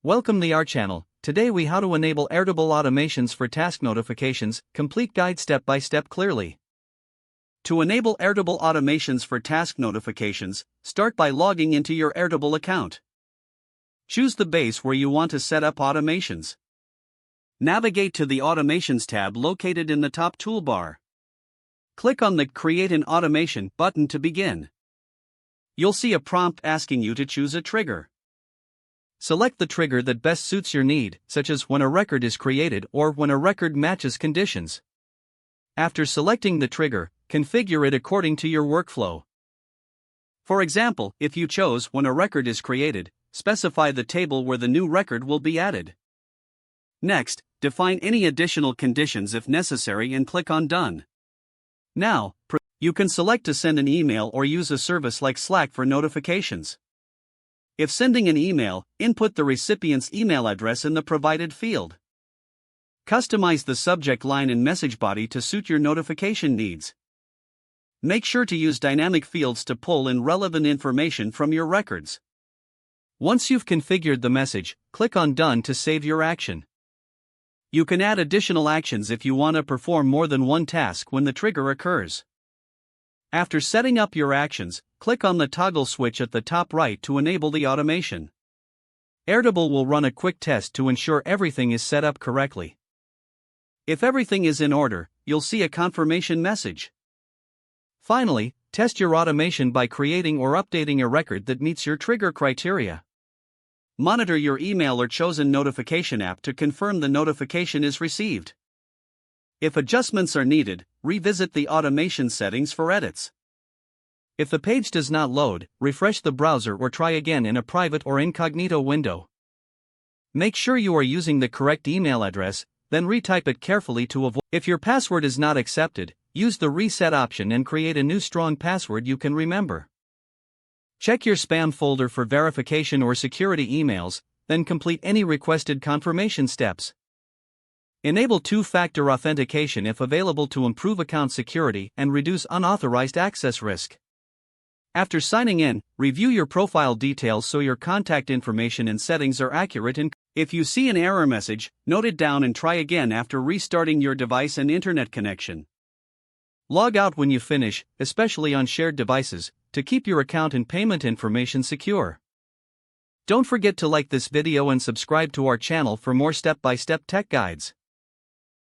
Welcome to our channel. Today we how to enable Airtable automations for task notifications, complete guide step by step clearly. To enable Airtable automations for task notifications, start by logging into your Airtable account. Choose the base where you want to set up automations. Navigate to the Automations tab located in the top toolbar. Click on the Create an Automation button to begin. You'll see a prompt asking you to choose a trigger. Select the trigger that best suits your need, such as when a record is created or when a record matches conditions. After selecting the trigger, configure it according to your workflow. For example, if you chose when a record is created, specify the table where the new record will be added. Next, define any additional conditions if necessary and click on Done. Now, you can select to send an email or use a service like Slack for notifications. If sending an email, input the recipient's email address in the provided field. Customize the subject line and message body to suit your notification needs. Make sure to use dynamic fields to pull in relevant information from your records. Once you've configured the message, click on Done to save your action. You can add additional actions if you want to perform more than one task when the trigger occurs. After setting up your actions, click on the toggle switch at the top right to enable the automation. Airtable will run a quick test to ensure everything is set up correctly. If everything is in order, you'll see a confirmation message. Finally, test your automation by creating or updating a record that meets your trigger criteria. Monitor your email or chosen notification app to confirm the notification is received. If adjustments are needed, revisit the automation settings for edits. If the page does not load, refresh the browser or try again in a private or incognito window. Make sure you are using the correct email address, then retype it carefully to avoid. If your password is not accepted, use the reset option and create a new strong password you can remember. Check your spam folder for verification or security emails, then complete any requested confirmation steps. Enable two-factor authentication if available to improve account security and reduce unauthorized access risk. After signing in, review your profile details so your contact information and settings are accurate. And if you see an error message, note it down and try again after restarting your device and internet connection. Log out when you finish, especially on shared devices, to keep your account and payment information secure. Don't forget to like this video and subscribe to our channel for more step-by-step tech guides.